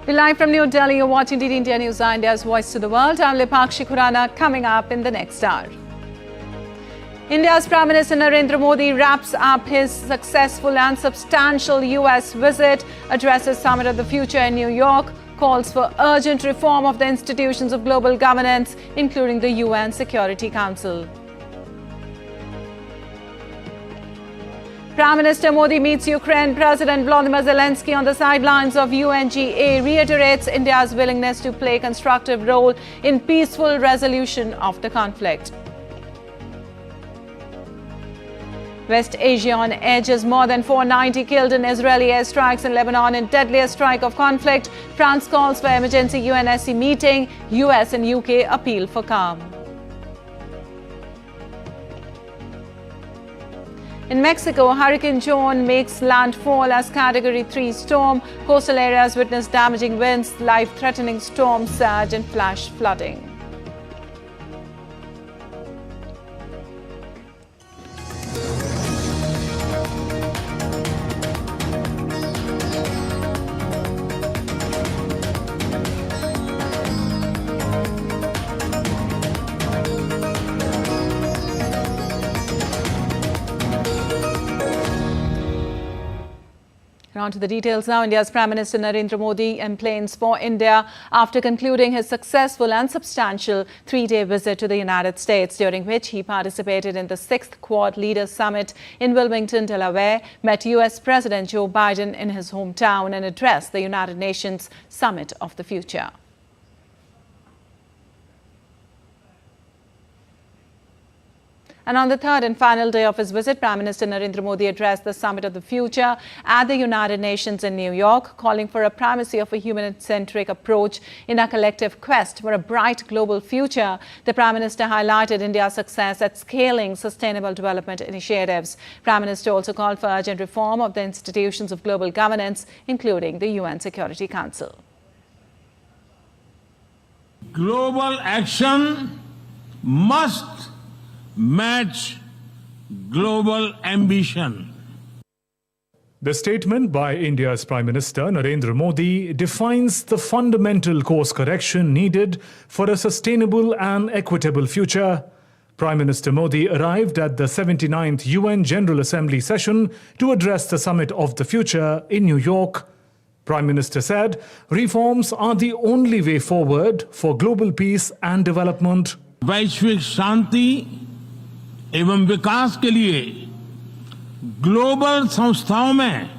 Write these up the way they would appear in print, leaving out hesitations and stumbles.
We're live from New Delhi. You're watching DD India News, India's voice to the world. I'm Lipakshi Khurana. Coming up in the next hour. India's Prime Minister Narendra Modi wraps up his successful and substantial US visit, addresses Summit of the Future in New York, calls for urgent reform of the institutions of global governance, including the UN Security Council. Prime Minister Modi meets Ukraine President Volodymyr Zelensky on the sidelines of UNGA, reiterates India's willingness to play a constructive role in peaceful resolution of the conflict. West Asia on edge as more than 490 killed in Israeli airstrikes in Lebanon in deadliest strike of conflict. France calls for emergency UNSC meeting. US and UK appeal for calm. In Mexico, Hurricane Joan makes landfall as Category 3 storm. Coastal areas witness damaging winds, life-threatening storm surge and flash flooding. On to the details now. India's Prime Minister Narendra Modi emplains for India after concluding his successful and substantial three-day visit to the United States, during which he participated in the 6th Quad Leaders Summit in Wilmington, Delaware, met US President Joe Biden in his hometown and addressed the United Nations Summit of the Future. And on the third and final day of his visit, Prime Minister Narendra Modi addressed the Summit of the Future at the United Nations in New York, calling for a primacy of a human-centric approach in a collective quest for a bright global future. The Prime Minister highlighted India's success at scaling sustainable development initiatives. Prime Minister also called for urgent reform of the institutions of global governance, including the UN Security Council. Global action must match global ambition. The statement by India's Prime Minister Narendra Modi defines the fundamental course correction needed for a sustainable and equitable future. Prime Minister Modi arrived at the 79th UN General Assembly session to address the Summit of the Future in New York. Prime Minister said reforms are the only way forward for global peace and development. वैश्विक शांति एवं विकास के लिए global संस्थाओं में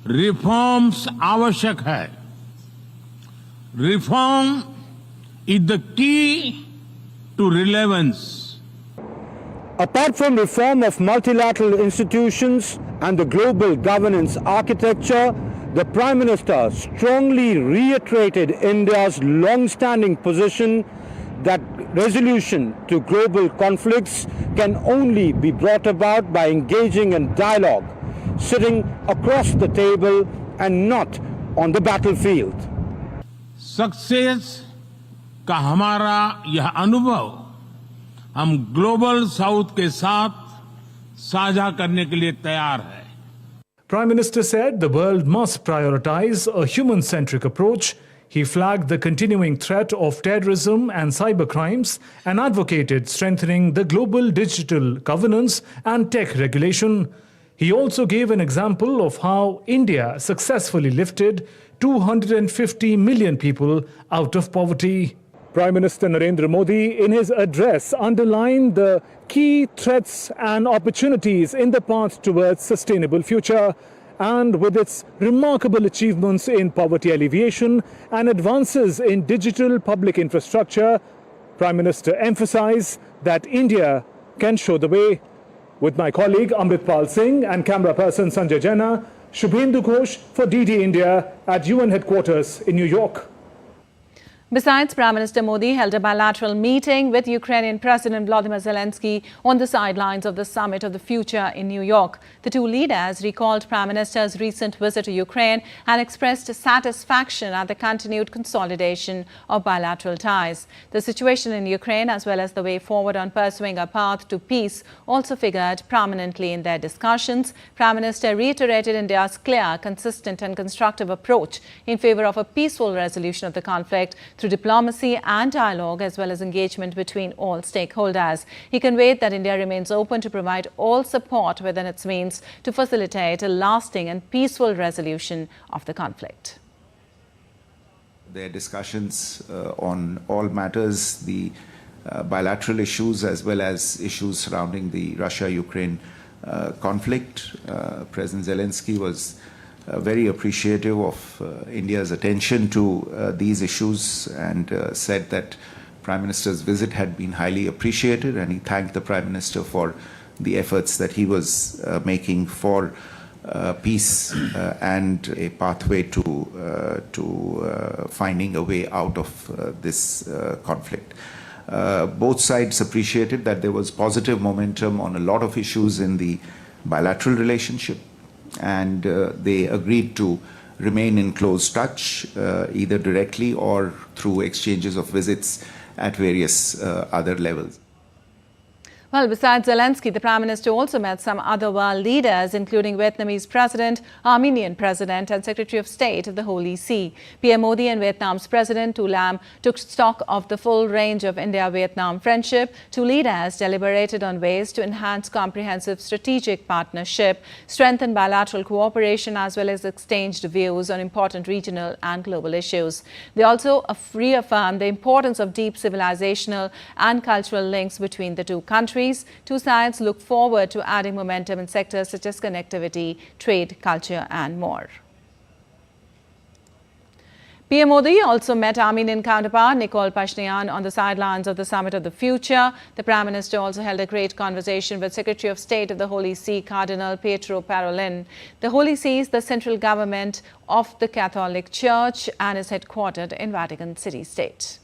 reforms आवश्यक है. Reform is the key to relevance. Apart from reform of multilateral institutions and the global governance architecture, the Prime Minister strongly reiterated India's long-standing position that resolution to global conflicts can only be brought about by engaging in dialogue, sitting across the table and not on the battlefield. Success का हमारा यह अनुभव हम global south के साथ साझा करने के लिए तैयार है. Prime Minister said the world must prioritize a human-centric approach. He flagged the continuing threat of terrorism and cybercrimes and advocated strengthening the global digital governance and tech regulation. He also gave an example of how India successfully lifted 250 million people out of poverty. Prime Minister Narendra Modi, in his address, underlined the key threats and opportunities in the path towards sustainable future. And with its remarkable achievements in poverty alleviation and advances in digital public infrastructure, Prime Minister emphasized that India can show the way. With my colleague Amritpal Singh and camera person Sanjay Jaina, Shubhendu Ghosh for DD India at UN headquarters in New York. Besides, Prime Minister Modi held a bilateral meeting with Ukrainian President Volodymyr Zelensky on the sidelines of the Summit of the Future in New York. The two leaders recalled Prime Minister's recent visit to Ukraine and expressed satisfaction at the continued consolidation of bilateral ties. The situation in Ukraine, as well as the way forward on pursuing a path to peace, also figured prominently in their discussions. Prime Minister reiterated India's clear, consistent and constructive approach in favor of a peaceful resolution of the conflict through diplomacy and dialogue, as well as engagement between all stakeholders. He conveyed that India remains open to provide all support within its means to facilitate a lasting and peaceful resolution of the conflict. Their discussions on all matters, the bilateral issues as well as issues surrounding the Russia-Ukraine conflict. President Zelensky was very appreciative of India's attention to these issues and said that Prime Minister's visit had been highly appreciated, and he thanked the Prime Minister for the efforts that he was making for peace and a pathway to finding a way out of this conflict. Both sides appreciated that there was positive momentum on a lot of issues in the bilateral relationship, and they agreed to remain in close touch, either directly or through exchanges of visits at various other levels. Well, besides Zelensky, the Prime Minister also met some other world leaders, including Vietnamese President, Armenian President and Secretary of State of the Holy See. PM Modi and Vietnam's President Tu Lam took stock of the full range of India-Vietnam friendship. Two leaders deliberated on ways to enhance comprehensive strategic partnership, strengthen bilateral cooperation, as well as exchanged views on important regional and global issues. They also reaffirmed the importance of deep civilizational and cultural links between the two countries. Two sides look forward to adding momentum in sectors such as connectivity, trade, culture and more. PM Modi also met Armenian counterpart Nikol Pashinyan on the sidelines of the Summit of the Future. The Prime Minister also held a great conversation with Secretary of State of the Holy See, Cardinal Pietro Parolin. The Holy See is the central government of the Catholic Church and is headquartered in Vatican City-State.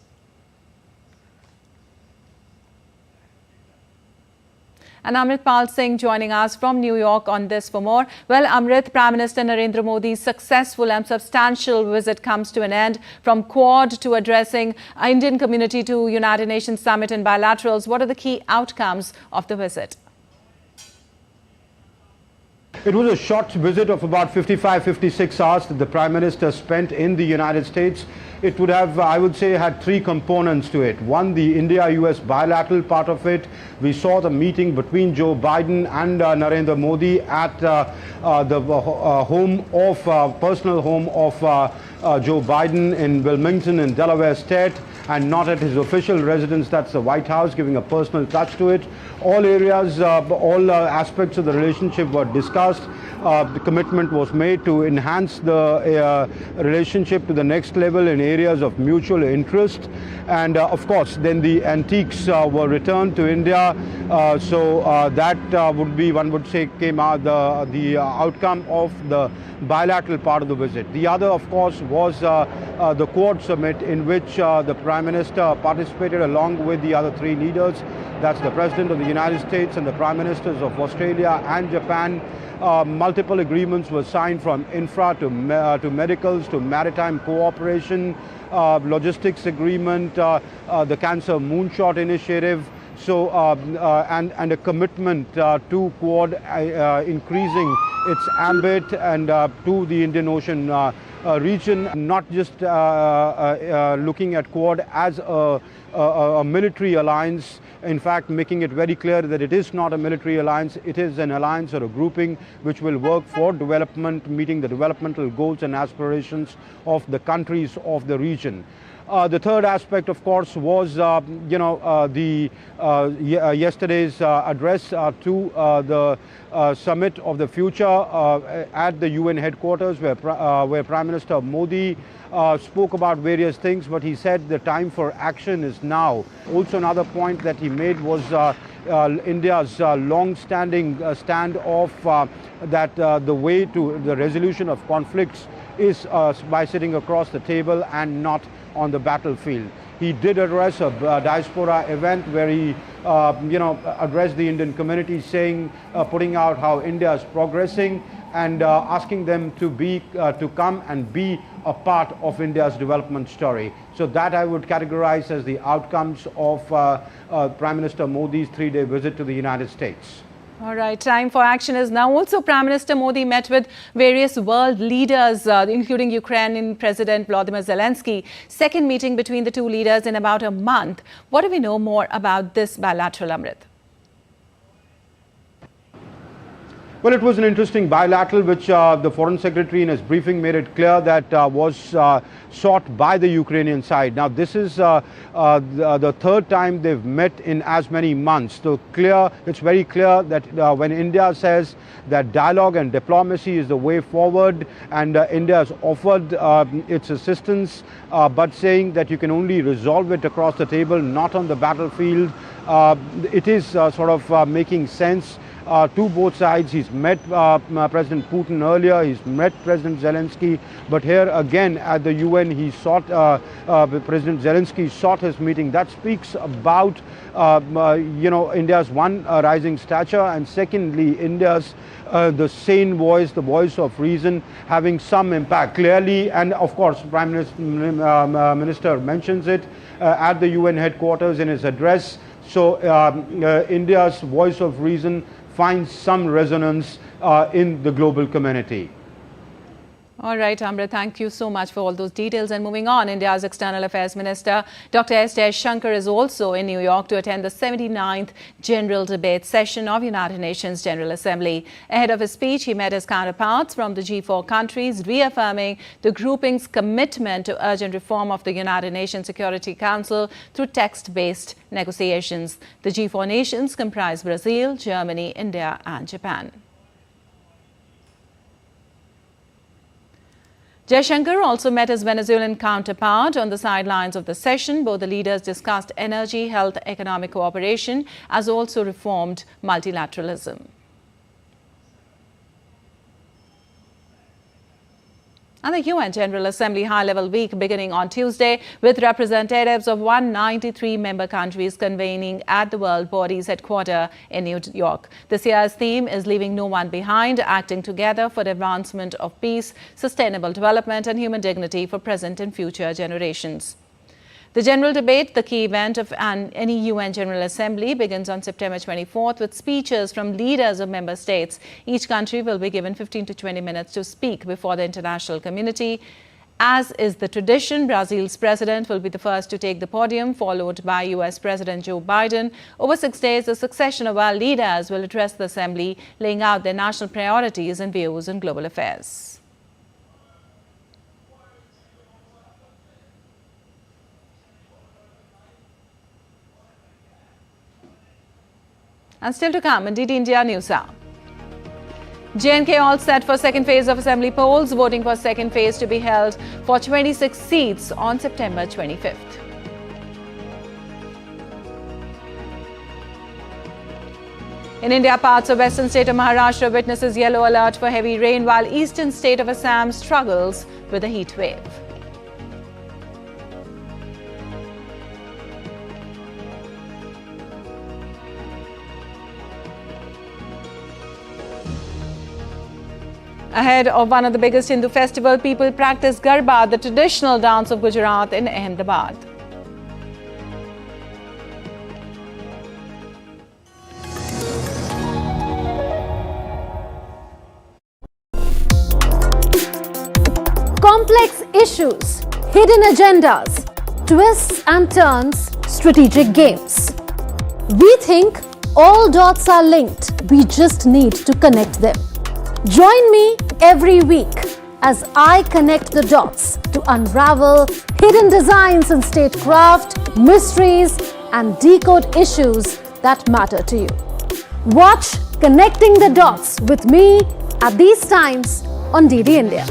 And Amrit Pal Singh joining us from New York on this for more. Well, Amrit, Prime Minister Narendra Modi's successful and substantial visit comes to an end. From Quad to addressing Indian community to United Nations Summit and bilaterals, what are the key outcomes of the visit? It was a short visit of about 55-56 hours that the Prime Minister spent in the United States. It would have, I would say, had three components to it. One, the India-US bilateral part of it. We saw the meeting between Joe Biden and Narendra Modi at the personal home of Joe Biden in Wilmington in Delaware State, and not at his official residence, that's the White House, giving a personal touch to it. All areas, all aspects of the relationship were discussed. The commitment was made to enhance the relationship to the next level in areas of mutual interest. And of course, then the antiques were returned to India. That would be, one would say, came out the outcome of the bilateral part of the visit. The other, of course, was the Quad summit, in which the Prime Minister participated along with the other three leaders. That's the President of the United States and the Prime Ministers of Australia and Japan. Multiple agreements were signed, from infra to medicals to maritime cooperation, logistics agreement, the Cancer Moonshot Initiative. So, and a commitment to Quad increasing its ambit and to the Indian Ocean region, not just looking at Quad as a military alliance. In fact, making it very clear that it is not a military alliance, it is an alliance or a grouping which will work for development, meeting the developmental goals and aspirations of the countries of the region. The third aspect, of course, was yesterday's address to the Summit of the Future at the UN headquarters, where Prime Minister Modi spoke about various things, but he said the time for action is now. Also, another point that he made was India's long-standing standoff that the way to the resolution of conflicts is by sitting across the table and not on the battlefield. He did address a diaspora event where he addressed the Indian community, saying, putting out how India is progressing and asking them to come and be a part of India's development story. So that I would categorize as the outcomes of Prime Minister Modi's 3-day visit to the United States. All right, time for action is now. Also, Prime Minister Modi met with various world leaders, including Ukrainian President Volodymyr Zelensky. Second meeting between the two leaders in about a month. What do we know more about this bilateral, Amrit? Well, it was an interesting bilateral, which the Foreign Secretary in his briefing made it clear that was sought by the Ukrainian side. Now, this is the third time they've met in as many months. So it's very clear that when India says that dialogue and diplomacy is the way forward, and India has offered its assistance, but saying that you can only resolve it across the table, not on the battlefield, it is sort of making sense to both sides. He's met President Putin earlier, he's met President Zelensky, but here again at the UN he sought, President Zelensky sought his meeting. That speaks about India's one, rising stature, and secondly India's the sane voice, the voice of reason, having some impact clearly. And of course Prime Minister mentions it at the UN headquarters in his address. So India's voice of reason finds some resonance in the global community. All right, Amrit, thank you so much for all those details. And moving on, India's External Affairs Minister Dr. S. Jaishankar is also in New York to attend the 79th General Debate Session of United Nations General Assembly. Ahead of his speech, he met his counterparts from the G4 countries, reaffirming the grouping's commitment to urgent reform of the United Nations Security Council through text-based negotiations. The G4 nations comprise Brazil, Germany, India and Japan. Jaishankar also met his Venezuelan counterpart on the sidelines of the session. Both the leaders discussed energy, health, economic cooperation, as also reformed multilateralism. And the UN General Assembly High-Level Week beginning on Tuesday with representatives of 193 member countries convening at the World Body's headquarters in New York. This year's theme is Leaving No One Behind, acting together for the advancement of peace, sustainable development and human dignity for present and future generations. The general debate, the key event of any UN General Assembly, begins on September 24th with speeches from leaders of member states. Each country will be given 15 to 20 minutes to speak before the international community. As is the tradition, Brazil's president will be the first to take the podium, followed by US President Joe Biden. Over 6 days, a succession of world leaders will address the assembly, laying out their national priorities and views on global affairs. And still to come, indeed India News Hour. J&K all set for second phase of assembly polls. Voting for second phase to be held for 26 seats on September 25th. In India, parts of western state of Maharashtra witnesses yellow alert for heavy rain, while eastern state of Assam struggles with a heat wave. Ahead of one of the biggest Hindu festivals, people practice Garba, the traditional dance of Gujarat, in Ahmedabad. Complex issues, hidden agendas, twists and turns, strategic games. We think all dots are linked. We just need to connect them. Join me every week as I connect the dots to unravel hidden designs in statecraft, mysteries, and decode issues that matter to you. Watch Connecting the Dots with me at these times on DD India.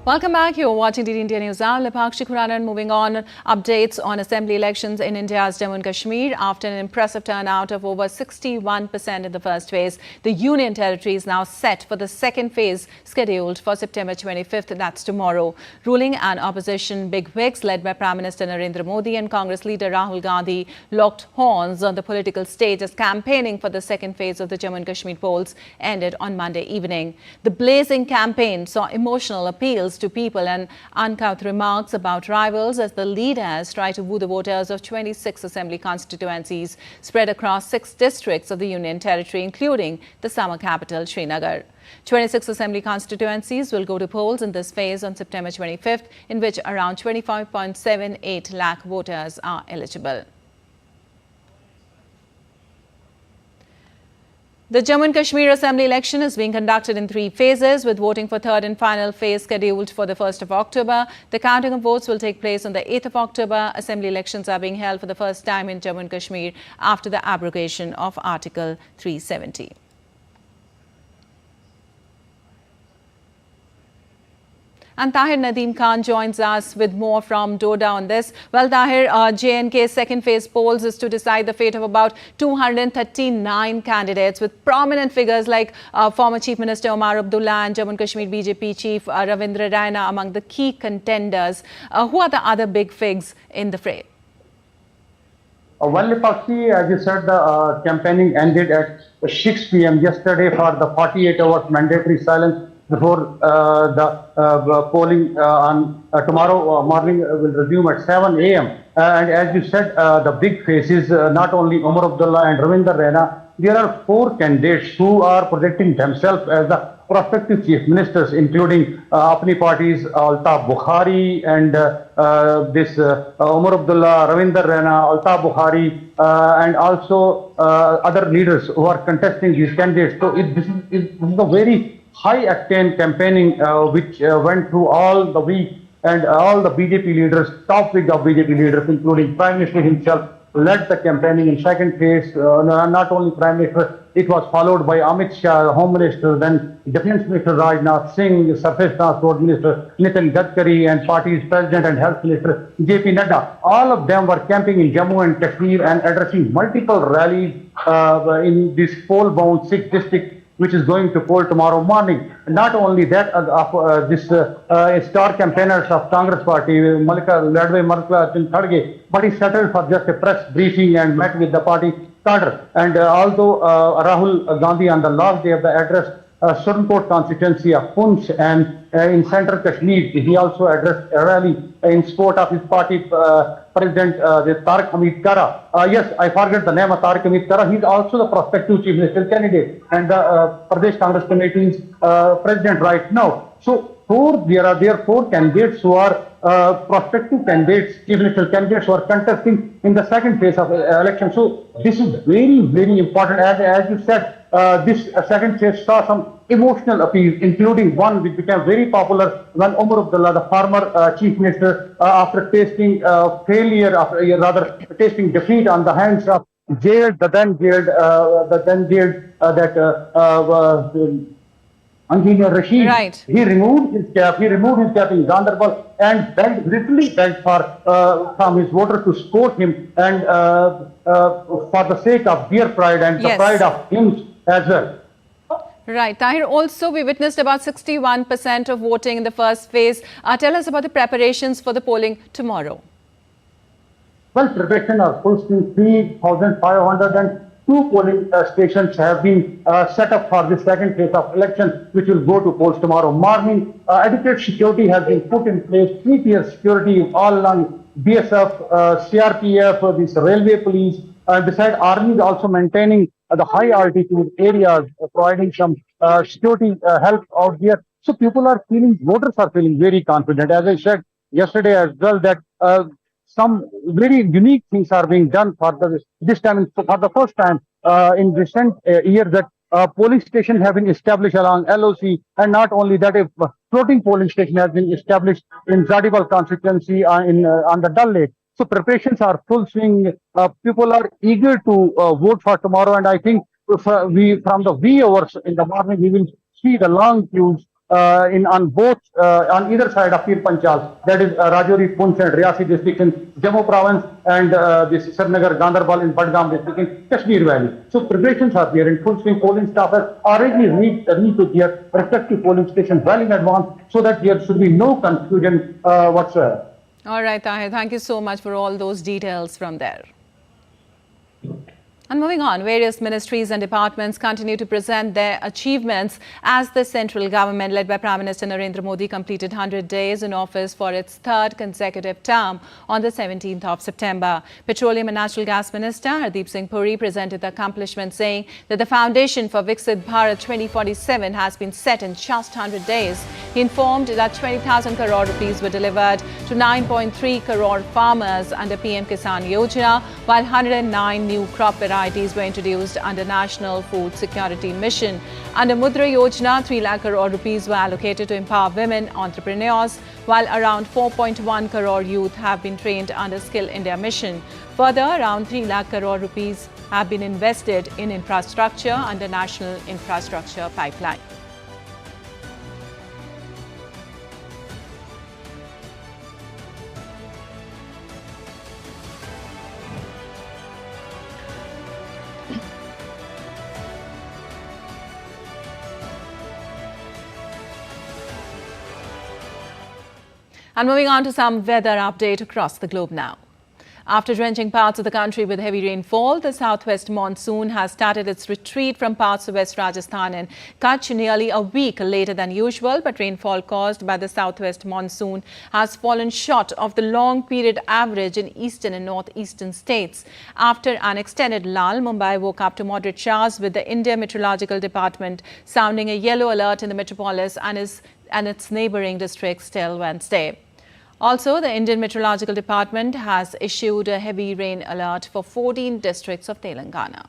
Welcome back. You're watching DD India News Hour. Lipakshi Khuranan moving on. Updates on assembly elections in India's Jammu and Kashmir. After an impressive turnout of over 61% in the first phase, the Union Territory is now set for the second phase scheduled for September 25th. That's tomorrow. Ruling and opposition bigwigs led by Prime Minister Narendra Modi and Congress leader Rahul Gandhi locked horns on the political stage as campaigning for the second phase of the Jammu and Kashmir polls ended on Monday evening. The blazing campaign saw emotional appeals to people and uncouth remarks about rivals as the leaders try to woo the voters of 26 assembly constituencies spread across 6 districts of the Union Territory, including the summer capital, Srinagar. 26 assembly constituencies will go to polls in this phase on September 25th, in which around 25.78 lakh voters are eligible. The Jammu and Kashmir Assembly election is being conducted in 3 phases, with voting for third and final phase scheduled for the 1st of October. The counting of votes will take place on the 8th of October. Assembly elections are being held for the first time in Jammu and Kashmir after the abrogation of Article 370. And Tahir Nadeem Khan joins us with more from Doda on this. Well, Tahir, J&K's second phase polls is to decide the fate of about 239 candidates, with prominent figures like former Chief Minister Omar Abdullah and Jammu and Kashmir BJP Chief Ravindra Raina among the key contenders. Who are the other big figs in the fray? Well, Lipakshi, as you said, the campaigning ended at 6 p.m. yesterday for the 48 hours mandatory silence before the polling on tomorrow morning will resume at 7 a.m. And as you said, the big faces, not only Omar Abdullah and Ravindra Raina, there are 4 candidates who are projecting themselves as the prospective chief ministers, including Apni parties, Altaf Bukhari and Omar Abdullah, Ravindra Raina, Altaf Bukhari, and also other leaders who are contesting these candidates. So this is a very high-octane campaigning which went through all the week, and all the BJP leaders, top wing of BJP leaders, including Prime Minister himself, led the campaigning in second phase. Not only Prime Minister, it was followed by Amit Shah, Home Minister, then Defence Minister Rajnath Singh, Surface Transport Minister Nitin Gadkari, and party's President and Health Minister JP Nadda. All of them were camping in Jammu and Kashmir and addressing multiple rallies in this poll-bound 6 districts, which is going to poll tomorrow morning. Not only that, star campaigners of Congress party, Malika Ladwe Markla Chin Khadge, but he settled for just a press briefing and met with the party cadre. And although Rahul Gandhi on the last day of the address Surnport constituency of Punch and in central Kashmir, he also addressed a rally in support of his party president, Tariq Hamid Kara. Yes, I forget the name of Tariq Hamid Kara. He's also the prospective chief minister candidate and the Pradesh Congress Committee's president right now. So there are 4 candidates who are prospective candidates, chief minister candidates who are contesting in the second phase of election. So this is very, very important. As you said, this second phase saw some emotional appeal, including one which became very popular when Omar Abdullah, the former chief minister, after tasting tasting defeat on the hands of the then jailed Engineer Rashid, right. He removed his cap in Ganderbal and literally begged from his voters to support him, and for the sake of their pride and the pride of him as well. Right. Tahir, also we witnessed about 61% of voting in the first phase. Tell us about the preparations for the polling tomorrow. Well, preparations are full steam. 3,502 polling stations have been set up for the second phase of election, which will go to polls tomorrow morning. Adequate security has been put in place, 3-tier security all along BSF, CRPF, this railway police. Besides, Army is also maintaining the high altitude areas, providing some security help out there. So voters are feeling very confident. As I said yesterday as well, that some very unique things are being done for this time, for the first time in recent years, that polling stations have been established along LOC, and not only that, a floating polling station has been established in Zadibal constituency on the Dal Lake. So preparations are full swing. People are eager to vote for tomorrow, and I think from the wee hours in the morning, we will see the long queues on both on either side of Pir Panchal, that is Rajouri, Poonch and Riyasi district in Jammu province, and this Srinagar, Ganderbal in Badgam district in Kashmir Valley. So preparations are there in full swing. Polling staff has already reached to their respective polling stations well in advance, so that there should be no confusion whatsoever. All right, Tahir, thank you so much for all those details from there. And moving on, various ministries and departments continue to present their achievements as the central government led by Prime Minister Narendra Modi completed 100 days in office for its third consecutive term on the 17th of September. Petroleum and Natural Gas Minister Hardeep Singh Puri presented the accomplishment, saying that the foundation for Viksit Bharat 2047 has been set in just 100 days. He informed that 20,000 crore rupees were delivered to 9.3 crore farmers under PM Kisan Yojana, while 109 new crop varieties were introduced under National Food Security Mission. Under Mudra Yojana, 3 lakh crore rupees were allocated to empower women entrepreneurs, while around 4.1 crore youth have been trained under Skill India Mission. Further, around 3 lakh crore rupees have been invested in infrastructure under National Infrastructure Pipeline. And moving on to some weather update across the globe now. After drenching parts of the country with heavy rainfall, the southwest monsoon has started its retreat from parts of West Rajasthan and Kutch nearly a week later than usual, but rainfall caused by the southwest monsoon has fallen short of the long period average in eastern and northeastern states. After an extended lull, Mumbai woke up to moderate showers, with the India Meteorological Department sounding a yellow alert in the metropolis and its neighbouring districts till Wednesday. Also, the Indian Meteorological Department has issued a heavy rain alert for 14 districts of Telangana.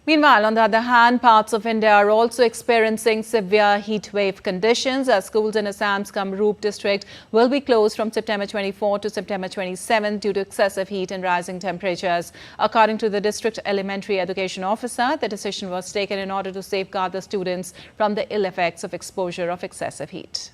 Meanwhile, on the other hand, parts of India are also experiencing severe heat wave conditions, as schools in Assam's Kamrup district will be closed from September 24 to September 27 due to excessive heat and rising temperatures. According to the district elementary education officer, the decision was taken in order to safeguard the students from the ill effects of exposure of excessive heat.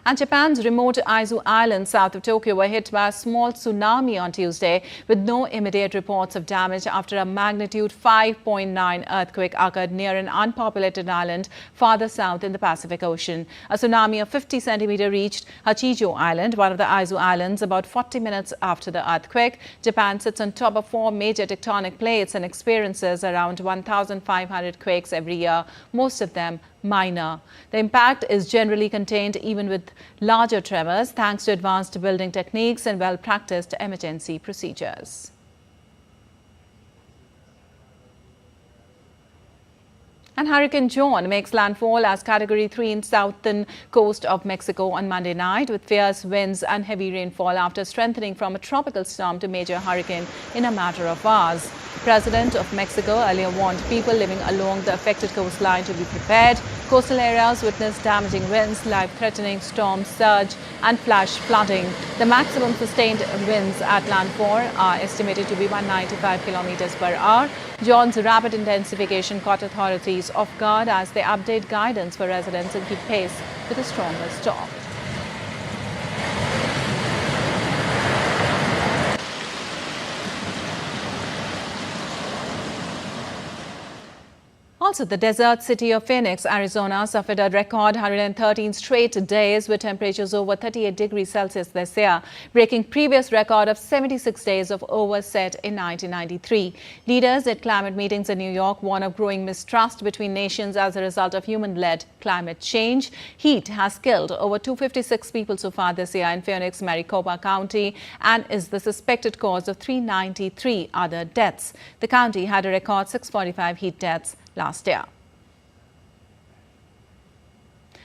And Japan's remote Izu Island south of Tokyo were hit by a small tsunami on Tuesday, with no immediate reports of damage after a magnitude 5.9 earthquake occurred near an unpopulated island farther south in the Pacific Ocean. A tsunami of 50 centimeters reached Hachijo Island, one of the Izu Islands, about 40 minutes after the earthquake. Japan sits on top of 4 major tectonic plates and experiences around 1,500 quakes every year, most of them minor. The impact is generally contained even with larger tremors, thanks to advanced building techniques and well-practiced emergency procedures. And Hurricane John makes landfall as Category 3 in southern coast of Mexico on Monday night, with fierce winds and heavy rainfall after strengthening from a tropical storm to major hurricane in a matter of hours. The President of Mexico earlier warned people living along the affected coastline to be prepared. Coastal areas witnessed damaging winds, life-threatening storm surge and flash flooding. The maximum sustained winds at landfall are estimated to be 195 kilometers per hour. John's rapid intensification caught authorities off guard as they update guidance for residents and keep pace with a stronger storm. Also, the desert city of Phoenix, Arizona, suffered a record 113 straight days with temperatures over 38 degrees Celsius this year, breaking previous record of 76 days of overset in 1993. Leaders at climate meetings in New York warn of growing mistrust between nations as a result of human-led climate change. Heat has killed over 256 people so far this year in Phoenix, Maricopa County, and is the suspected cause of 393 other deaths. The county had a record 645 heat deaths last year.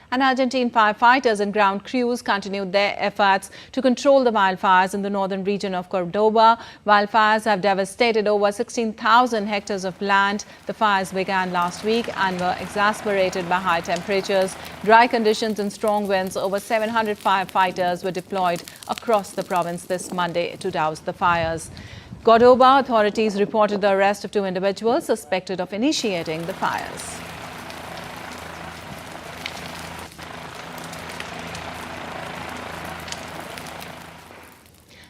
And Argentine firefighters and ground crews continued their efforts to control the wildfires in the northern region of Cordoba. Wildfires have devastated over 16,000 hectares of land. The fires began last week and were exacerbated by high temperatures, dry conditions and strong winds. Over 700 firefighters were deployed across the province this Monday to douse the fires. Cordoba authorities reported the arrest of 2 individuals suspected of initiating the fires.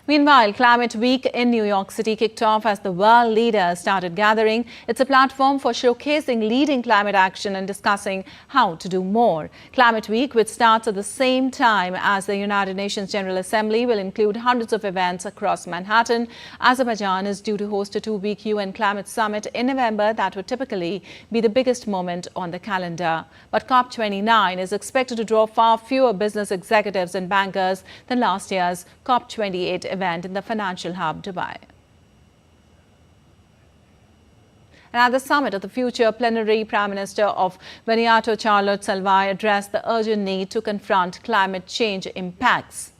Meanwhile, Climate Week in New York City kicked off as the world leaders started gathering. It's a platform for showcasing leading climate action and discussing how to do more. Climate Week, which starts at the same time as the United Nations General Assembly, will include hundreds of events across Manhattan. Azerbaijan is due to host a 2-week UN Climate Summit in November that would typically be the biggest moment on the calendar. But COP29 is expected to draw far fewer business executives and bankers than last year's COP28 event in the financial hub, Dubai. And at the Summit of the Future plenary, Prime Minister of Vanuatu, Charlotte Salvai, addressed the urgent need to confront climate change impacts,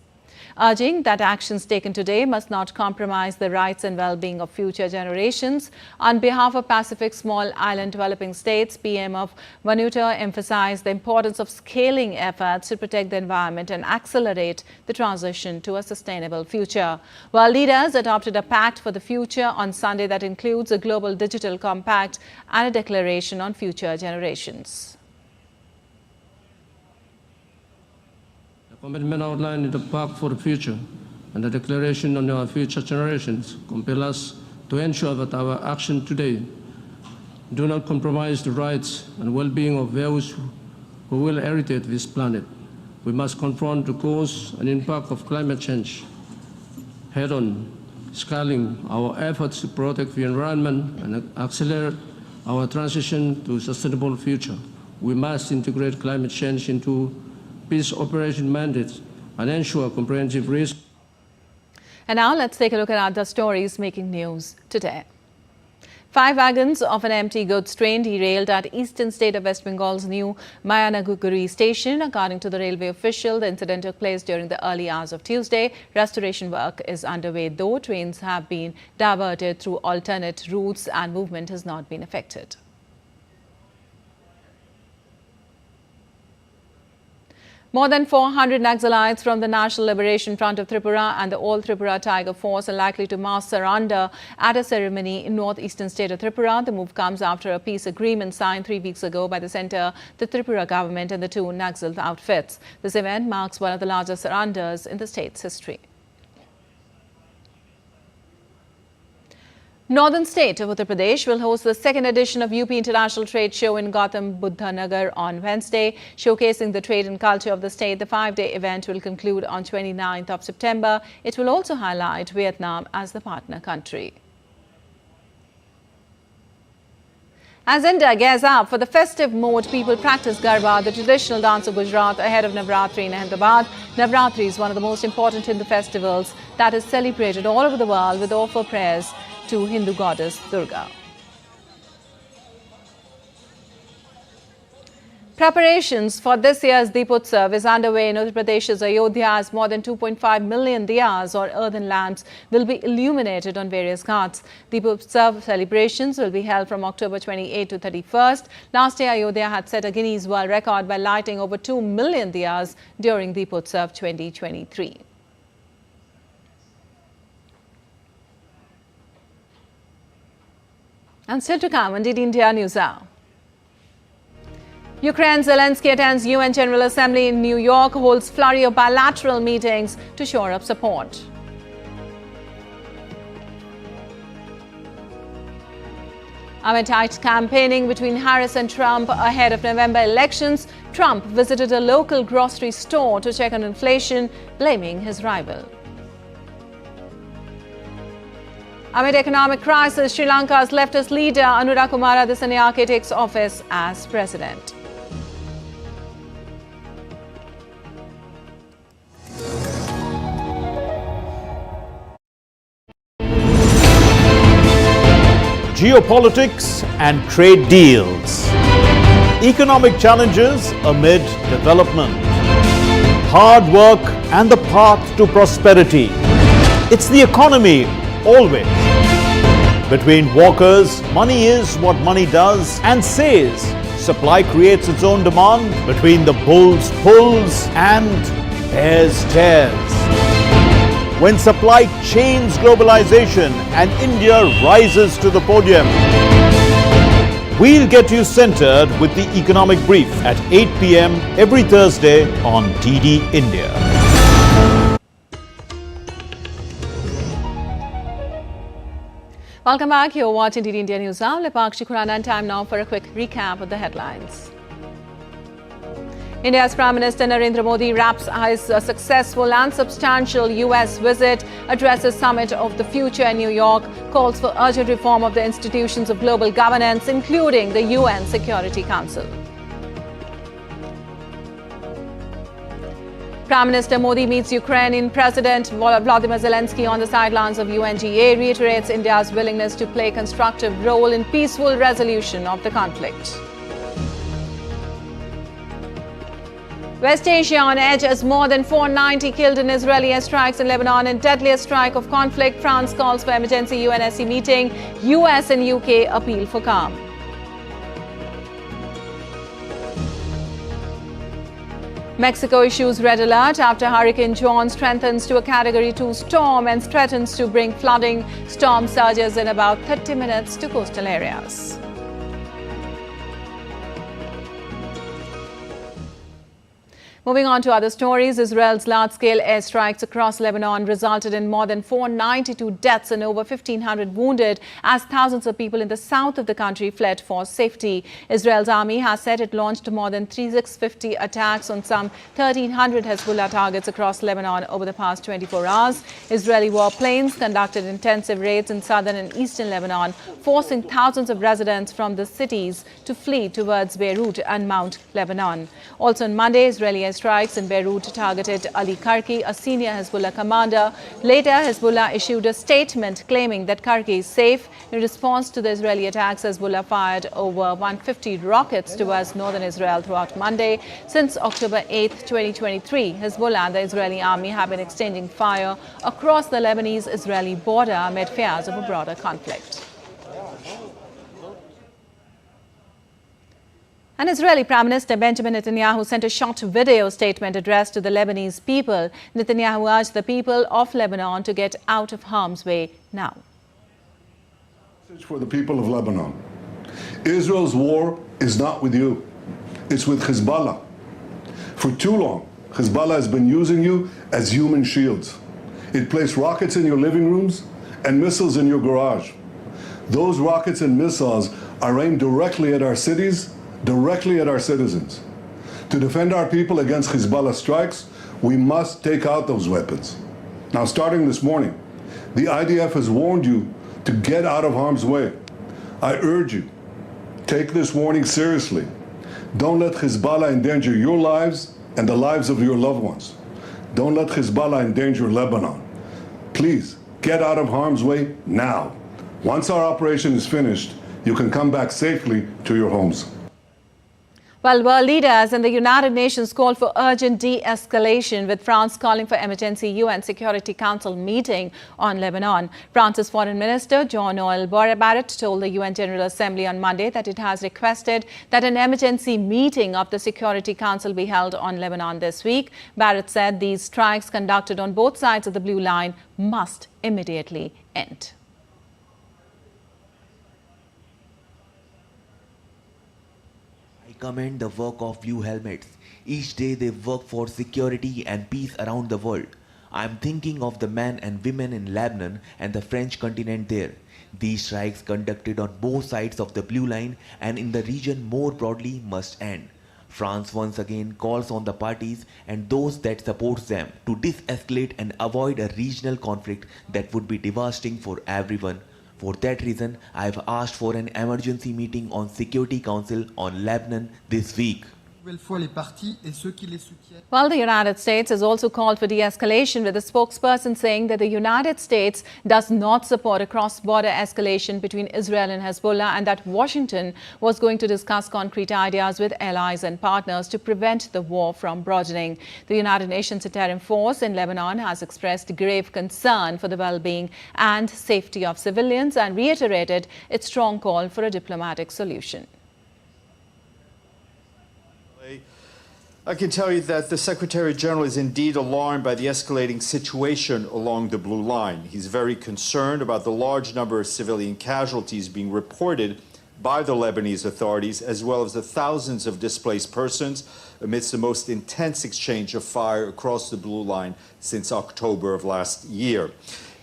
urging that actions taken today must not compromise the rights and well-being of future generations. On behalf of Pacific Small Island Developing States, PM of Vanuatu emphasized the importance of scaling efforts to protect the environment and accelerate the transition to a sustainable future. World leaders adopted a pact for the future on Sunday that includes a global digital compact and a declaration on future generations. The commitment outlined in the Pact for the Future and the Declaration on our future generations compel us to ensure that our action today do not compromise the rights and well-being of those who will inherit this planet. We must confront the cause and impact of climate change head-on, scaling our efforts to protect the environment and accelerate our transition to a sustainable future. We must integrate climate change into peace operation mandates and ensure comprehensive risk. And now let's take a look at other stories making news today. 5 wagons of an empty goods train derailed at eastern state of West Bengal's new Mayanaguri station. According to the railway official, the incident took place during the early hours of Tuesday. Restoration work is underway, though trains have been diverted through alternate routes and movement has not been affected. More than 400 Naxalites from the National Liberation Front of Tripura and the All Tripura Tiger Force are likely to mass surrender at a ceremony in northeastern state of Tripura. The move comes after a peace agreement signed 3 weeks ago by the centre, the Tripura government and the 2 Naxal outfits. This event marks one of the largest surrenders in the state's history. Northern state of Uttar Pradesh will host the 2nd edition of UP International Trade Show in Gautam Buddha Nagar on Wednesday, showcasing the trade and culture of the state. The 5-day event will conclude on 29th of September. It will also highlight Vietnam as the partner country. As India gears up for the festive mode, people practice Garba, the traditional dance of Gujarat, ahead of Navratri in Ahmedabad. Navratri is one of the most important Hindu festivals that is celebrated all over the world with awful prayers to Hindu goddess Durga. Preparations for this year's Deepotsav is underway in Uttar Pradesh's Ayodhya as more than 2.5 million diyas or earthen lamps will be illuminated on various ghats. Deepotsav celebrations will be held from October 28 to 31st. Last year, Ayodhya had set a Guinness World Record by lighting over 2 million diyas during Deepotsav 2023. And still to come on DD India News Hour. Ukraine's Zelensky attends UN General Assembly in New York, holds flurry of bilateral meetings to shore up support. Amid tight campaigning between Harris and Trump ahead of November elections, Trump visited a local grocery store to check on inflation, blaming his rival. Amid economic crisis, Sri Lanka's leftist leader Anura Kumara Dissanayake takes office as president. Geopolitics and trade deals. Economic challenges amid development. Hard work and the path to prosperity. It's the economy always. Between walkers, money is what money does and says. Supply creates its own demand. Between the bulls pulls and bears tears. When supply chains globalization and India rises to the podium. We'll get you centered with the Economic Brief at 8 p.m. every Thursday on DD India. Welcome back. You're watching DD India News Now. Lepakshi Khurana, and time now for a quick recap of the headlines. India's Prime Minister Narendra Modi wraps his successful and substantial US visit, addresses Summit of the Future in New York, calls for urgent reform of the institutions of global governance, including the UN Security Council. Prime Minister Modi meets Ukrainian President Vladimir Zelensky on the sidelines of UNGA, reiterates India's willingness to play a constructive role in peaceful resolution of the conflict. West Asia on edge as more than 490 killed in Israeli airstrikes in Lebanon in deadliest strike of conflict. France calls for emergency UNSC meeting. US and UK appeal for calm. Mexico issues red alert after Hurricane John strengthens to a Category 2 storm and threatens to bring flooding. Storm surges in about 30 minutes to coastal areas. Moving on to other stories, Israel's large-scale airstrikes across Lebanon resulted in more than 492 deaths and over 1,500 wounded as thousands of people in the south of the country fled for safety. Israel's army has said it launched more than 350 attacks on some 1,300 Hezbollah targets across Lebanon over the past 24 hours. Israeli warplanes conducted intensive raids in southern and eastern Lebanon, forcing thousands of residents from the cities to flee towards Beirut and Mount Lebanon. Also on Monday, Israeli strikes in Beirut targeted Ali Karki, a senior Hezbollah commander. Later, Hezbollah issued a statement claiming that Karki is safe. In response to the Israeli attacks, Hezbollah fired over 150 rockets towards northern Israel throughout Monday. Since October 8, 2023, Hezbollah and the Israeli army have been exchanging fire across the Lebanese-Israeli border amid fears of a broader conflict. And Israeli Prime Minister Benjamin Netanyahu sent a short video statement addressed to the Lebanese people. Netanyahu urged the people of Lebanon to get out of harm's way now. Message for the people of Lebanon. Israel's war is not with you. It's with Hezbollah. For too long, Hezbollah has been using you as human shields. It placed rockets in your living rooms and missiles in your garage. Those rockets and missiles are aimed directly at our cities, directly at our citizens. To defend our people against Hezbollah strikes, we must take out those weapons. Now, starting this morning, the IDF has warned you to get out of harm's way. I urge you, take this warning seriously. Don't let Hezbollah endanger your lives and the lives of your loved ones. Don't let Hezbollah endanger Lebanon. Please, get out of harm's way now. Once our operation is finished, you can come back safely to your homes. Well, world leaders and the United Nations called for urgent de-escalation, with France calling for emergency UN Security Council meeting on Lebanon. France's Foreign Minister Jean-Noël Barrot told the UN General Assembly on Monday that it has requested that an emergency meeting of the Security Council be held on Lebanon this week. Barrot said these strikes conducted on both sides of the blue line must immediately end. Commend the work of Blue Helmets. Each day they work for security and peace around the world. I am thinking of the men and women in Lebanon and the French continent there. These strikes conducted on both sides of the blue line and in the region more broadly must end. France once again calls on the parties and those that support them to de-escalate and avoid a regional conflict that would be devastating for everyone. For that reason, I have asked for an emergency meeting on Security Council on Lebanon this week. Well, the United States has also called for de-escalation, with a spokesperson saying that the United States does not support a cross-border escalation between Israel and Hezbollah, and that Washington was going to discuss concrete ideas with allies and partners to prevent the war from broadening. The United Nations Interim Force in Lebanon has expressed grave concern for the well-being and safety of civilians and reiterated its strong call for a diplomatic solution. I can tell you that the Secretary General is indeed alarmed by the escalating situation along the Blue Line. He's very concerned about the large number of civilian casualties being reported by the Lebanese authorities, as well as the thousands of displaced persons amidst the most intense exchange of fire across the Blue Line since October of last year.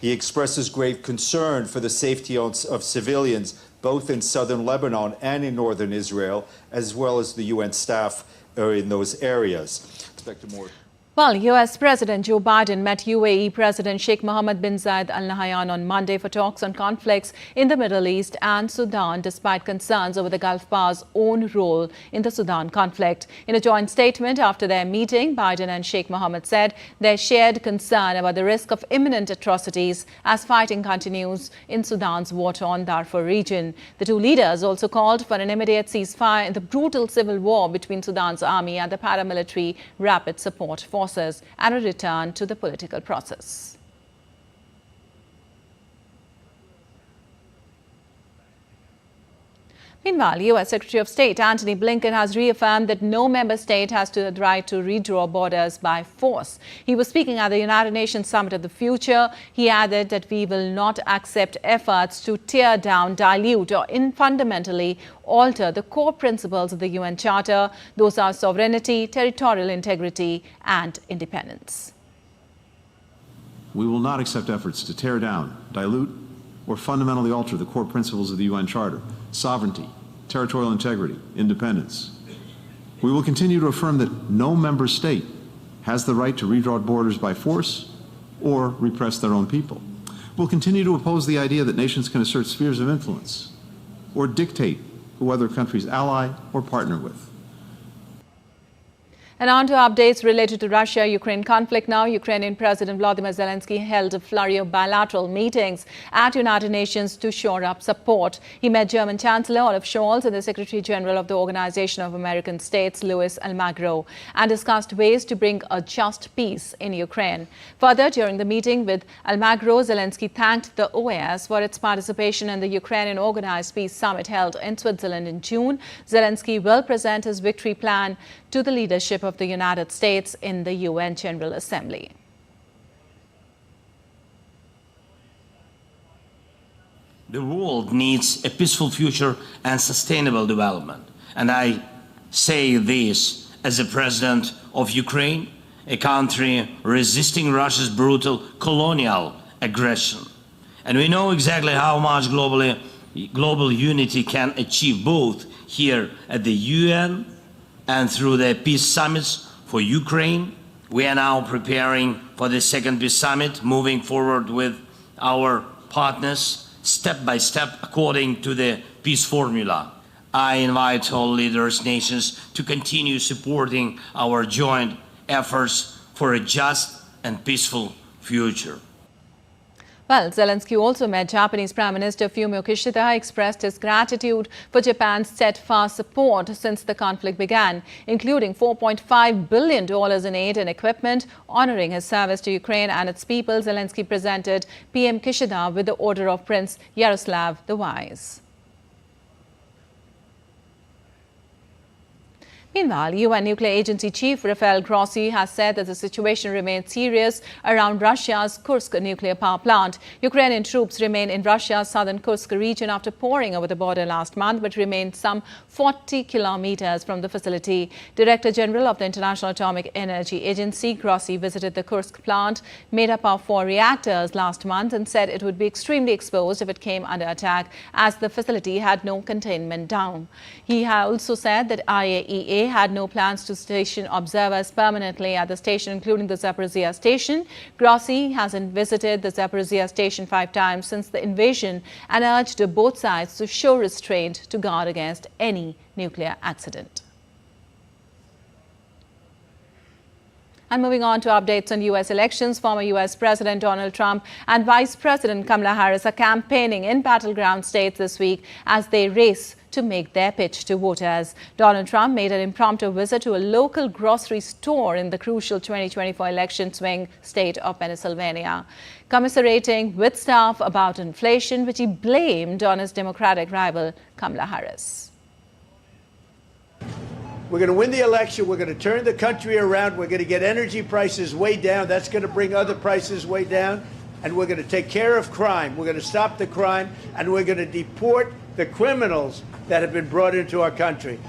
He expresses grave concern for the safety of civilians, both in southern Lebanon and in northern Israel, as well as the UN staff in those areas. Expect more. Well, U.S. President Joe Biden met UAE President Sheikh Mohammed bin Zayed Al Nahyan on Monday for talks on conflicts in the Middle East and Sudan, despite concerns over the Gulf Power's own role in the Sudan conflict. In a joint statement after their meeting, Biden and Sheikh Mohammed said they shared concern about the risk of imminent atrocities as fighting continues in Sudan's war-torn Darfur region. The two leaders also called for an immediate ceasefire in the brutal civil war between Sudan's army and the paramilitary Rapid Support Forces, and a return to the political process. Meanwhile, U.S. Secretary of State Antony Blinken has reaffirmed that no member state has the right to redraw borders by force. He was speaking at the United Nations Summit of the Future. He added that we will not accept efforts to tear down, dilute or fundamentally alter the core principles of the UN Charter. Those are sovereignty, territorial integrity and independence. We will not accept efforts to tear down, dilute or fundamentally alter the core principles of the UN Charter: sovereignty, territorial integrity, independence. We will continue to affirm that no member state has the right to redraw borders by force or repress their own people. We'll continue to oppose the idea that nations can assert spheres of influence or dictate who other countries ally or partner with. And on to updates related to Russia-Ukraine conflict now. Ukrainian President Volodymyr Zelensky held a flurry of bilateral meetings at United Nations to shore up support. He met German Chancellor Olaf Scholz and the Secretary General of the Organization of American States, Luis Almagro, and discussed ways to bring a just peace in Ukraine. Further, during the meeting with Almagro, Zelensky thanked the OAS for its participation in the Ukrainian Organized Peace Summit held in Switzerland in June. Zelensky will present his victory plan to the leadership of the United States in the UN General Assembly. The world needs a peaceful future and sustainable development. And I say this as the president of Ukraine, a country resisting Russia's brutal colonial aggression. And we know exactly how much global unity can achieve, both here at the UN and through the peace summits for Ukraine. We are now preparing for the second peace summit, moving forward with our partners step by step according to the peace formula. I invite all leaders, nations to continue supporting our joint efforts for a just and peaceful future. Well, Zelensky also met Japanese Prime Minister Fumio Kishida, expressed his gratitude for Japan's steadfast support since the conflict began, including $4.5 billion in aid and equipment. Honoring his service to Ukraine and its people, Zelensky presented PM Kishida with the Order of Prince Yaroslav the Wise. Meanwhile, UN Nuclear Agency Chief Rafael Grossi has said that the situation remains serious around Russia's Kursk nuclear power plant. Ukrainian troops remain in Russia's southern Kursk region after pouring over the border last month, but remain some 40 kilometers from the facility. Director General of the International Atomic Energy Agency, Grossi, visited the Kursk plant, made up of 4 reactors, last month and said it would be extremely exposed if it came under attack, as the facility had no containment dome. He also said that IAEA had no plans to station observers permanently at the station, including the Zaporizhzhia station. Grossi hasn't visited the Zaporizhzhia station 5 times since the invasion and urged both sides to show restraint to guard against any nuclear accident. And moving on to updates on U.S. elections, former U.S. President Donald Trump and Vice President Kamala Harris are campaigning in battleground states this week as they race to make their pitch to voters. Donald Trump made an impromptu visit to a local grocery store in the crucial 2024 election swing state of Pennsylvania, commiserating with staff about inflation, which he blamed on his Democratic rival Kamala Harris. We're going to win the election. We're going to turn the country around. We're going to get energy prices way down. That's going to bring other prices way down. And we're going to take care of crime. We're going to stop the crime. And we're going to deport the criminals that have been brought into our country.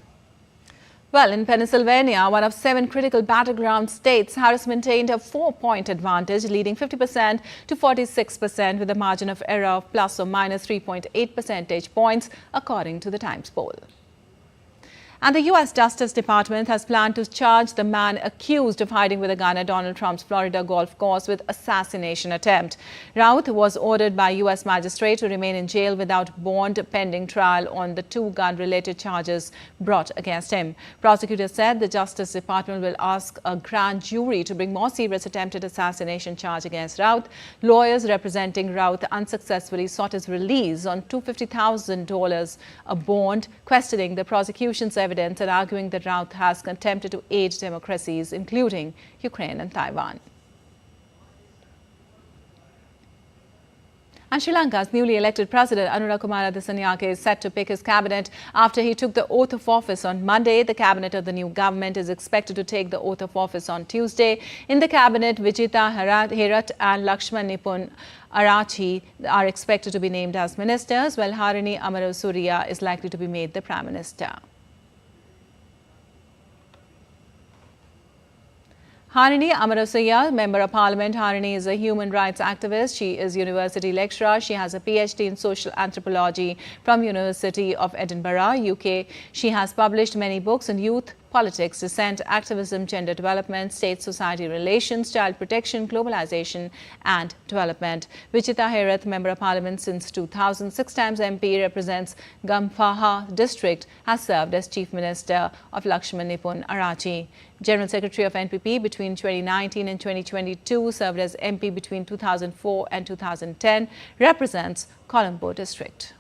Well, in Pennsylvania, one of 7 critical battleground states, Harris maintained a 4-point advantage, leading 50% to 46% with a margin of error of plus or minus 3.8 percentage points, according to the Times poll. And the U.S. Justice Department has planned to charge the man accused of hiding with a gun at Donald Trump's Florida golf course with assassination attempt. Routh was ordered by U.S. magistrate to remain in jail without bond pending trial on the 2 gun-related charges brought against him. Prosecutors said the Justice Department will ask a grand jury to bring more serious attempted assassination charge against Routh. Lawyers representing Routh unsuccessfully sought his release on $250,000 a bond, questioning the prosecution's evidence and arguing that Routh has attempted to aid democracies, including Ukraine and Taiwan. And Sri Lanka's newly elected president, Anurakumara Dissanayake, is set to pick his cabinet after he took the oath of office on Monday. The cabinet of the new government is expected to take the oath of office on Tuesday. In the cabinet, Vijita Herath and Lakshman Nipun Arachi are expected to be named as ministers, while Harini Amarasuriya is likely to be made the prime minister. Harini Amarasuriya, Member of Parliament. Harini is a human rights activist. She is a university lecturer. She has a PhD in social anthropology from University of Edinburgh, UK. She has published many books on youth, politics, dissent, activism, gender development, state-society relations, child protection, globalization and development. Vijita Herath, Member of Parliament since 2000, 6 times MP, represents Gamfaha district, has served as Chief Minister of Lakshman Nipun Arachi. General Secretary of NPP between 2019 and 2022, served as MP between 2004 and 2010, represents Colombo district.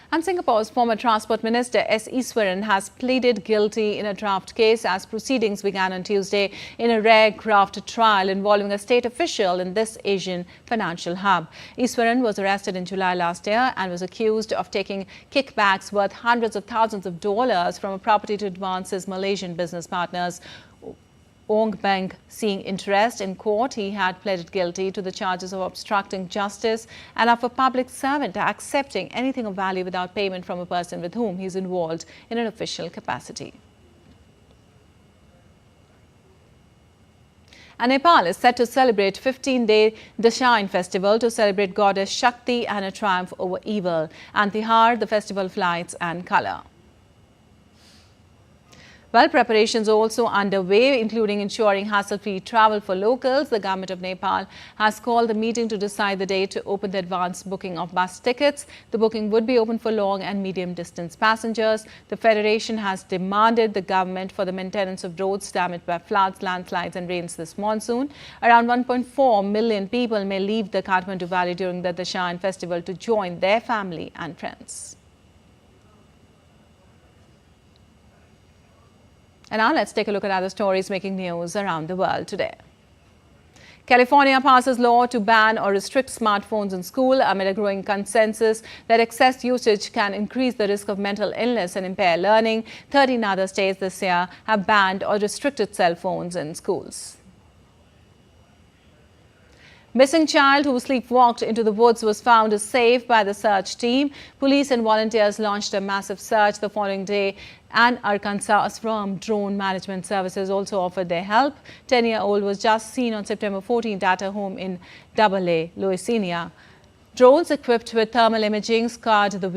And Singapore's former Transport Minister S. Iswaran has pleaded guilty in a draft case as proceedings began on Tuesday in a rare graft trial involving a state official in this Asian financial hub. Iswaran was arrested in July last year and was accused of taking kickbacks worth hundreds of thousands of dollars from a property to advance his Malaysian business partners. Ong Beng seeing interest in court, he had pleaded guilty to the charges of obstructing justice and of a public servant accepting anything of value without payment from a person with whom he is involved in an official capacity. And Nepal is set to celebrate 15-day Doordarshan festival to celebrate goddess Shakti and a triumph over evil. And Tihar, the festival of lights and color. Well, preparations are also underway, including ensuring hassle-free travel for locals. The government of Nepal has called a meeting to decide the date to open the advanced booking of bus tickets. The booking would be open for long and medium-distance passengers. The Federation has demanded the government for the maintenance of roads damaged by floods, landslides and rains this monsoon. Around 1.4 million people may leave the Kathmandu Valley during the Doordarshan festival to join their family and friends. And now let's take a look at other stories making news around the world today. California passes law to ban or restrict smartphones in school amid a growing consensus that excess usage can increase the risk of mental illness and impair learning. 13 other states this year have banned or restricted cell phones in schools. Missing child who sleepwalked into the woods was found safe by the search team. Police and volunteers launched a massive search the following day, and Arkansas' firm Drone Management Services also offered their help. 10-year-old was just seen on September 14th at her home in AA, Louisiana. Drones equipped with thermal imaging scoured the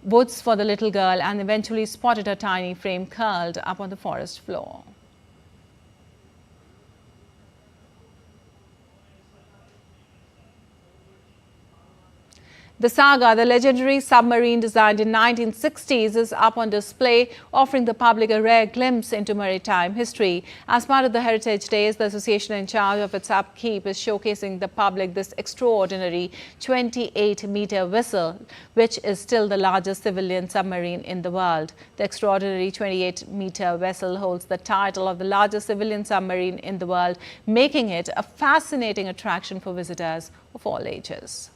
woods for the little girl and eventually spotted her tiny frame curled up on the forest floor. The saga, the legendary submarine designed in 1960s, is up on display, offering the public a rare glimpse into maritime history. As part of the Heritage Days, the association in charge of its upkeep is showcasing the public this extraordinary 28-meter vessel, which is still the largest civilian submarine in the world. The extraordinary 28-meter vessel holds the title of the largest civilian submarine in the world, making it a fascinating attraction for visitors of all ages.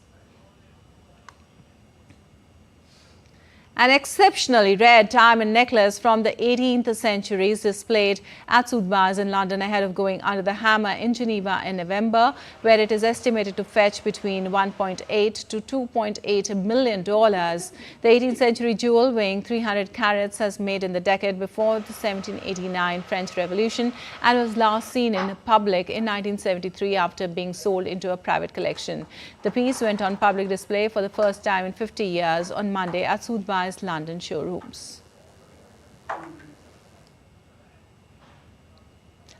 An exceptionally rare diamond necklace from the 18th century is displayed at Sotheby's in London ahead of going under the hammer in Geneva in November, where it is estimated to fetch between $1.8 to $2.8 million. The 18th century jewel, weighing 300 carats, has made in the decade before the 1789 French Revolution and was last seen in public in 1973 after being sold into a private collection. The piece went on public display for the first time in 50 years on Monday at Sotheby's London showrooms.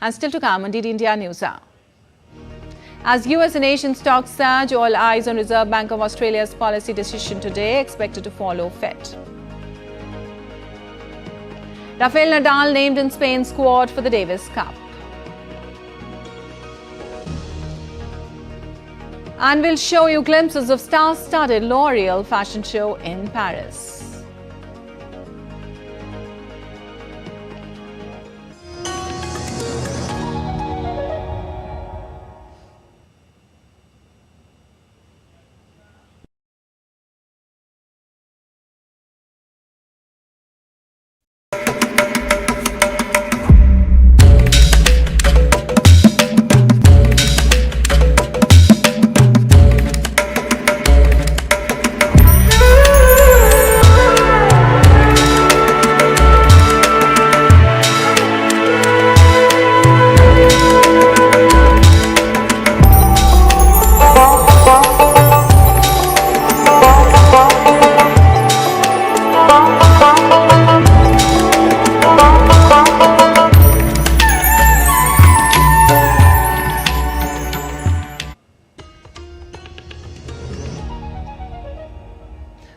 And still to come on DD India News Hour. As US and Asian stocks surge, all eyes on Reserve Bank of Australia's policy decision today, expected to follow Fed. Rafael Nadal named in Spain's squad for the Davis Cup. And we'll show you glimpses of star-studded L'Oreal fashion show in Paris.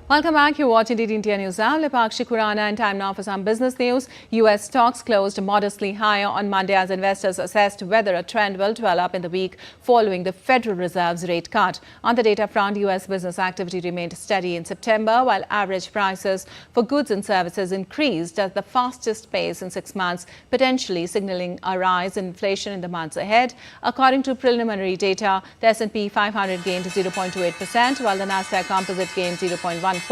Welcome back. You're watching DD India News Hour. Lipakshi Khurana, and time now for some business news. US stocks closed modestly higher on Monday as investors assessed whether a trend will develop in the week following the Federal Reserve's rate cut. On the data front, US business activity remained steady in September, while average prices for goods and services increased at the fastest pace in 6 months, potentially signaling a rise in inflation in the months ahead. According to preliminary data, the S&P 500 gained 0.28%, while the Nasdaq Composite gained 0.14%.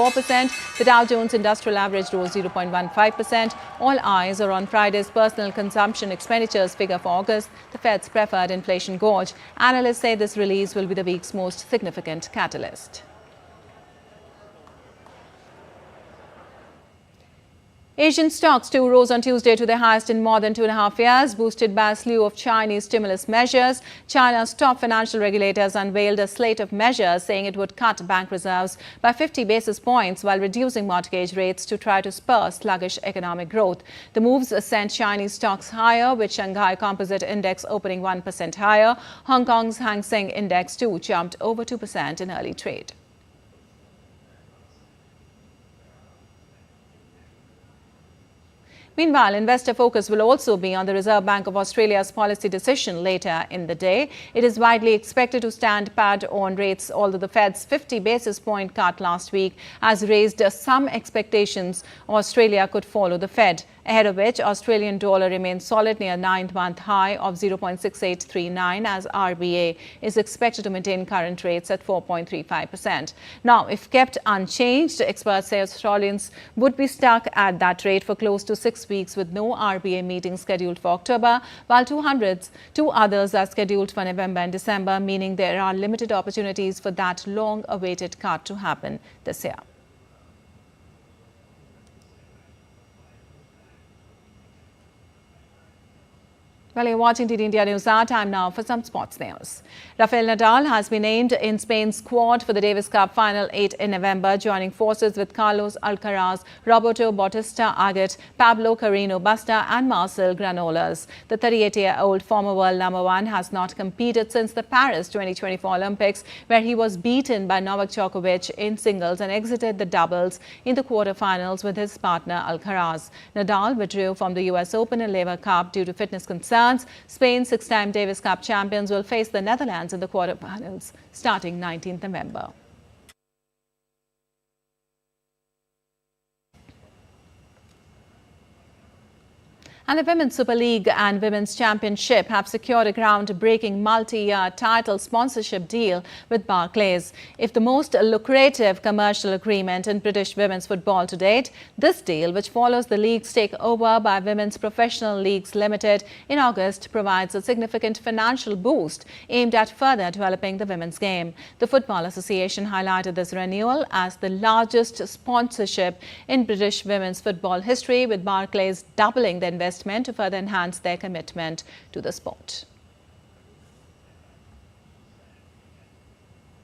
The Dow Jones Industrial Average rose 0.15%. All eyes are on Friday's personal consumption expenditures figure for August, the Fed's preferred inflation gauge. Analysts say this release will be the week's most significant catalyst. Asian stocks too rose on Tuesday to their highest in more than 2.5 years, boosted by a slew of Chinese stimulus measures. China's top financial regulators unveiled a slate of measures saying it would cut bank reserves by 50 basis points while reducing mortgage rates to try to spur sluggish economic growth. The moves sent Chinese stocks higher, with Shanghai Composite Index opening 1% higher. Hong Kong's Hang Seng Index too jumped over 2% in early trade. Meanwhile, investor focus will also be on the Reserve Bank of Australia's policy decision later in the day. It is widely expected to stand pat on rates, although the Fed's 50 basis point cut last week has raised some expectations Australia could follow the Fed, ahead of which Australian dollar remains solid near 9-month high of 0.6839 as RBA is expected to maintain current rates at 4.35%. Now, if kept unchanged, experts say Australians would be stuck at that rate for close to 6 weeks with no RBA meeting scheduled for October, while two others are scheduled for November and December, meaning there are limited opportunities for that long-awaited cut to happen this year. Well, you're watching TD India News Hour. Time now for some sports news. Rafael Nadal has been named in Spain's squad for the Davis Cup Final 8 in November, joining forces with Carlos Alcaraz, Roberto Bautista Agut, Pablo Carreño Busta and Marcel Granollers. The 38-year-old former world number one has not competed since the Paris 2024 Olympics, where he was beaten by Novak Djokovic in singles and exited the doubles in the quarterfinals with his partner Alcaraz. Nadal withdrew from the US Open and Lever Cup due to fitness concerns. Spain's six-time Davis Cup champions will face the Netherlands in the quarterfinals starting 19th November. And the Women's Super League and Women's Championship have secured a ground-breaking multi-year title sponsorship deal with Barclays. If the most lucrative commercial agreement in British women's football to date, this deal, which follows the league's takeover by Women's Professional Leagues Limited in August, provides a significant financial boost aimed at further developing the women's game. The Football Association highlighted this renewal as the largest sponsorship in British women's football history, with Barclays doubling the investment to further enhance their commitment to the sport.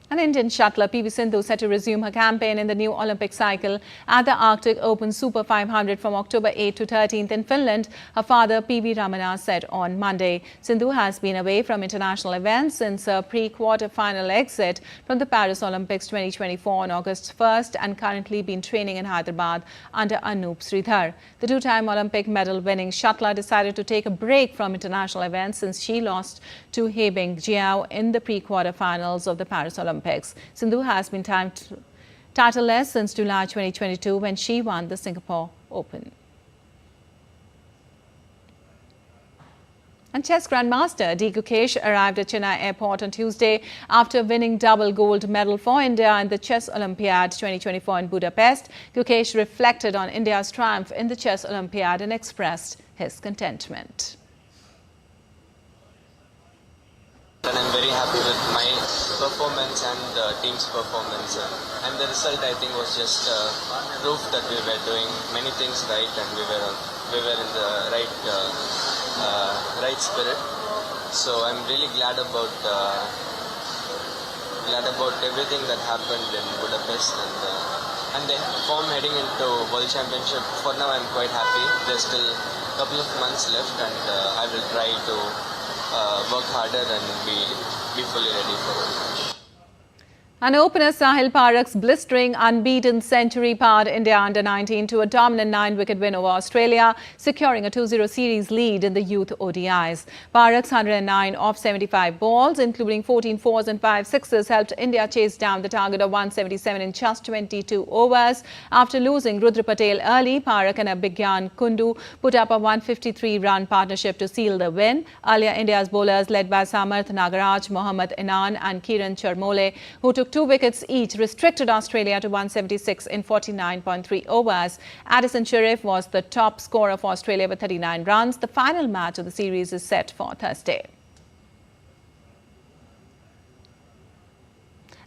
An Indian shuttler PV Sindhu set to resume her campaign in the new Olympic cycle at the Arctic Open Super 500 from October 8 to 13th in Finland, her father PV Ramana said on Monday. Sindhu has been away from international events since her pre-quarter-final exit from the Paris Olympics 2024 on August 1st and currently been training in Hyderabad under Anup Sridhar. The two-time Olympic medal-winning shuttler decided to take a break from international events since she lost to Hebing Jiao in the pre-quarter-finals of the Paris Olympics. Sindhu has been titleless since July 2022 when she won the Singapore Open. And chess grandmaster D. Gukesh arrived at Chennai airport on Tuesday after winning double gold medal for India in the Chess Olympiad 2024 in Budapest. Gukesh reflected on India's triumph in the Chess Olympiad and expressed his contentment. And I'm very happy with my performance and the team's performance. And the result, I think, was just proof that we were doing many things right and we were in the right spirit. So I'm really glad about everything that happened in Budapest and the form heading into World Championship. For now, I'm quite happy. There's still a couple of months left, and I will try to work harder and be fully ready for it. And opener Sahil Parak's blistering unbeaten century powered India under-19 to a dominant 9-wicket win over Australia, securing a 2-0 series lead in the youth ODIs. Parak's 109 off 75 balls, including 14 fours and 5 sixes, helped India chase down the target of 177 in just 22 overs. After losing Rudra Patel early, Parak and Abhigyan Kundu put up a 153-run partnership to seal the win. Earlier, India's bowlers led by Samarth Nagaraj, Mohammad Inan and Kiran Charmole, who took 2 wickets each, restricted Australia to 176 in 49.3 overs. Addison Sharif was the top scorer for Australia with 39 runs. The final match of the series is set for Thursday.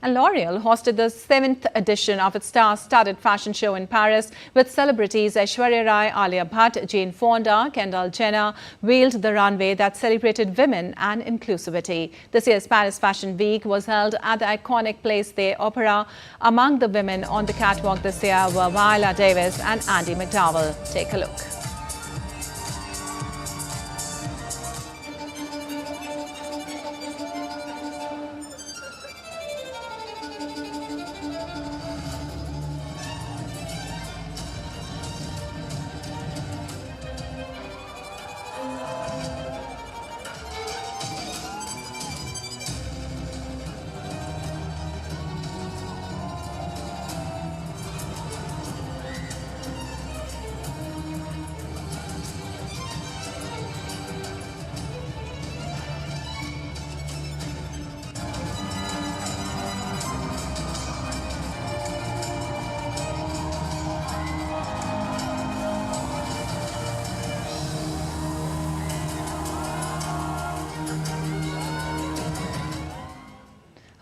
And L'Oreal hosted the 7th edition of its star-studded fashion show in Paris, with celebrities Aishwarya Rai, Alia Bhatt, Jane Fonda, Kendall Jenner veiled the runway that celebrated women and inclusivity. This year's Paris Fashion Week was held at the iconic Place des Opera. Among the women on the catwalk this year were Viola Davis and Andy McDowell. Take a look.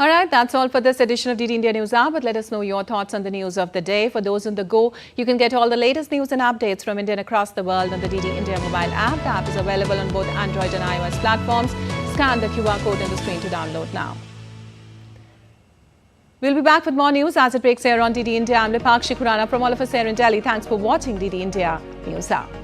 All right, that's all for this edition of DD India News Hour, but let us know your thoughts on the news of the day. For those on the go, you can get all the latest news and updates from India and across the world on the DD India mobile app. The app is available on both Android and iOS platforms. Scan the QR code on the screen to download now. We'll be back with more news as it breaks here on DD India. I'm Lipakshi Khurana from all of us here in Delhi. Thanks for watching DD India News Hour.